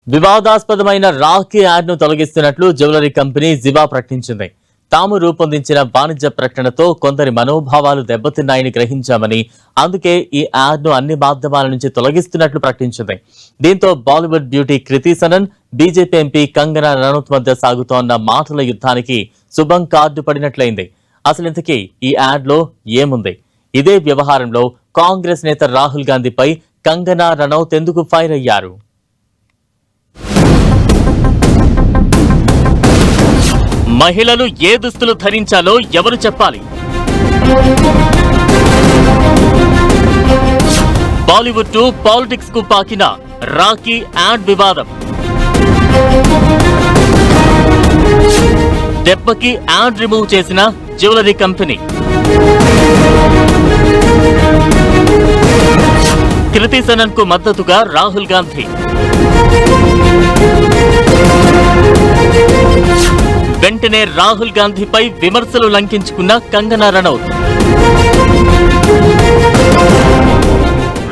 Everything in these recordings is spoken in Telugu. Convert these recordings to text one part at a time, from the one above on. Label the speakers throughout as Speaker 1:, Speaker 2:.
Speaker 1: వివాదాస్పదమైన రాఖీ యాడ్ను తొలగిస్తున్నట్లు జ్యువెలరీ కంపెనీ జివా ప్రకటించింది. తాము రూపొందించిన వాణిజ్య ప్రకటనతో కొందరి మనోభావాలు దెబ్బతిన్నాయని గ్రహించామని, అందుకే ఈ యాడ్ను అన్ని మాధ్యమాల నుంచి తొలగిస్తున్నట్లు ప్రకటించింది. దీంతో Bollywood beauty Kriti Sanon, BJP MP Kangana Ranaut మధ్య సాగుతోన్న మాటల యుద్ధానికి శుభం కార్డు పడినట్లయింది. అసలు ఇంతకీ ఈ యాడ్లో ఏముంది? ఇదే వ్యవహారంలో కాంగ్రెస్ నేత రాహుల్ గాంధీపై కంగనా రనౌత్ ఎందుకు ఫైర్ అయ్యారు? మహిళలు ఏ దుస్తులు ధరించాలో ఎవరు చెప్పాలి? బాలీవుడ్ టు పాలిటిక్స్ కు పాకిన రాఖీ యాడ్ వివాదం. దెబ్బకి యాడ్ రిమూవ్ చేసిన జ్యువెలరీ కంపెనీ. కృతి సనన్ కు మద్దతుగా రాహుల్ గాంధీ. వెంటనే రాహుల్ గాంధీపై విమర్శలు లంకించుకున్న కంగనా రనౌత్.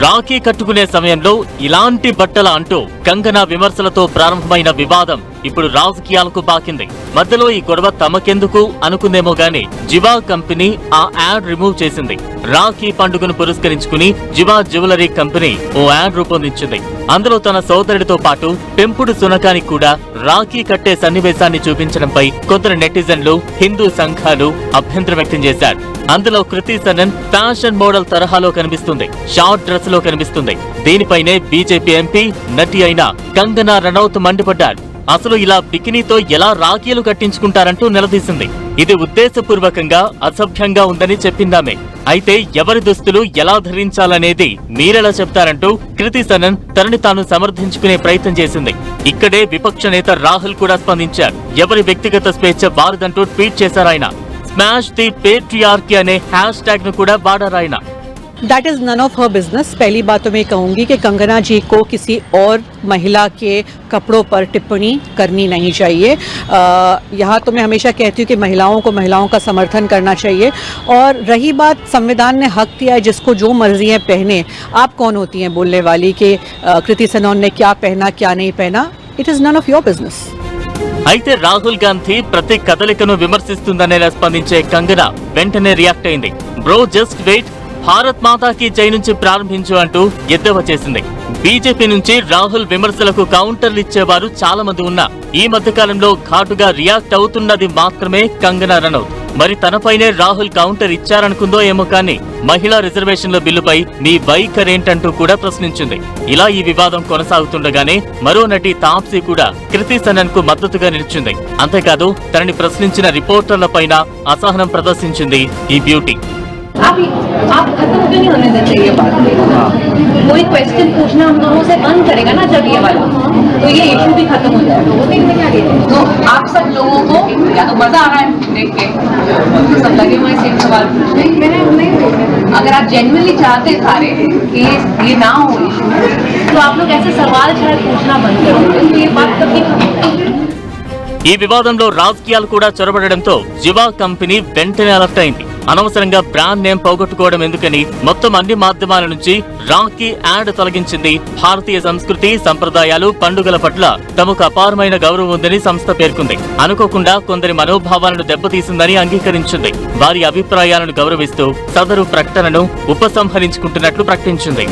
Speaker 1: రాఖీ కట్టుకునే సమయంలో ఇలాంటి బట్టల అంటూ కంగనా విమర్శలతో ప్రారంభమైన వివాదం ఇప్పుడు రాజకీయాలకు పాకింది. మధ్యలో ఈ గొడవ తమకెందుకు అనుకుందేమో గానీ జివా కంపెనీ ఆ యాడ్ రిమూవ్ చేసింది. రాఖీ పండుగను పురస్కరించుకుని జివా జ్యువెలరీ కంపెనీ ఓ యాడ్ రూపొందించింది. అందులో తన సోదరుడితో పాటు పెంపుడు సునకానికి కూడా రాఖీ కట్టే సన్నివేశాన్ని చూపించడంపై కొందరు నెటిజన్లు, హిందూ సంఘాలు అభ్యంతరం వ్యక్తం చేశారు. అందులో కృతి సనన్ ఫ్యాషన్ మోడల్ తరహాలో కనిపిస్తుంది, షార్ట్ డ్రెస్ లో కనిపిస్తుంది. దీనిపైనే బీజేపీ ఎంపీ, నటి అయిన కంగనా రనౌత్ మండిపడ్డారు. అసలు ఇలా బికినీతో ఎలా రాఖీలు కట్టించుకుంటారంటూ నిలదీసింది. ఇది ఉద్దేశపూర్వకంగా అసభ్యంగా ఉందని చెప్పిందామే. అయితే ఎవరి దుస్తులు ఎలా ధరించాలనేది మీరెలా చెప్తారంటూ కృతి సనన్ తనని తాను సమర్థించుకునే ప్రయత్నం చేసింది. ఇక్కడే విపక్ష నేత రాహుల్ కూడా స్పందించారు. ఎవరి వ్యక్తిగత స్వేచ్ఛ వారిదంటూ ట్వీట్ చేశారాయన. స్మాష్ ది పేట్రియార్కీ అనే హ్యాష్ ట్యాగ్ ను కూడా వాడారాయన.
Speaker 2: That is none of her business. पहली बात तो मैं कहूँगी कि कंगना जी को किसी और महिला के कपड़ों पर टिप्पणी करनी नहीं चाहिए। यहाँ तो मैं हमेशा कहती हूँ कि महिलाओं का समर्थन करना चाहिए। और रही बात, संविधान ने हक दिया है जिसको जो मर्जी है पहने। आप कौन होती हैं बोलने वाली कि कृति सनन ने क्या पहना क्या नहीं पहना? It is none of your business.
Speaker 1: అయితే రాహుల్ గాంధీ ప్రతి కదలికను విమర్శిస్తుందనేలా స్పందించే కంగనా వెంటనే రియాక్ట్ అయింది. బ్రో జస్ట్ వెయిట్, భారత్ మాతాకి జై నుంచి ప్రారంభించు అంటూ ఎద్దేవా చేసింది. బీజేపీ నుంచి రాహుల్ విమర్శలకు కౌంటర్లు ఇచ్చేవారు చాలా మంది ఉన్నా ఈ మధ్య కాలంలో ఘాటుగా రియాక్ట్ అవుతున్నది మాత్రమే కంగనా రనౌత్. మరి తనపైనే రాహుల్ కౌంటర్ ఇచ్చారనుకుందో ఏమో కానీ మహిళా రిజర్వేషన్ల బిల్లుపై మీ వైఖరేంటంటూ కూడా ప్రశ్నించింది. ఇలా ఈ వివాదం కొనసాగుతుండగానే మరో నటి తాప్సీ కూడా కృతి సనన్ కు మద్దతుగా నిలిచింది. అంతేకాదు తనని ప్రశ్నించిన రిపోర్టర్లపైన అసహనం ప్రదర్శించింది ఈ బ్యూటీ.
Speaker 3: आप खत्म क्यों नहीं होने देते ये बात? कोई क्वेश्चन पूछना हम दोनों से बंद करेगा ना जब ये वाला, तो ये इशू भी खत्म हो जाएगा। तो आप सब लोगों को या तो मजा आ रहा है देख के, तो सब लगे हुए सेम सवाल पूछने। अगर आप जेन्युइनली चाहते सारे कि ये ना हो इशू, तो आप लोग ऐसे सवाल शायद पूछना बंद करोगे, तो ये बात कभी
Speaker 1: ఈ వివాదంలో రాజకీయాలు కూడా చొరబడడంతో జివా కంపెనీ వెంటనే అలర్ట్ అయింది. అనవసరంగా బ్రాండ్ నేమ్ పోగొట్టుకోవడం ఎందుకని మొత్తం అన్ని మాధ్యమాల నుంచి రాఖీ యాడ్ తొలగించింది. భారతీయ సంస్కృతి, సంప్రదాయాలు, పండుగల పట్ల తమకు అపారమైన గౌరవం ఉందని సంస్థ పేర్కొంది. అనుకోకుండా కొందరి మనోభావాలను దెబ్బతీసిందని అంగీకరించింది. వారి అభిప్రాయాలను గౌరవిస్తూ సదరు ప్రకటనను ఉపసంహరించుకుంటున్నట్లు ప్రకటించింది.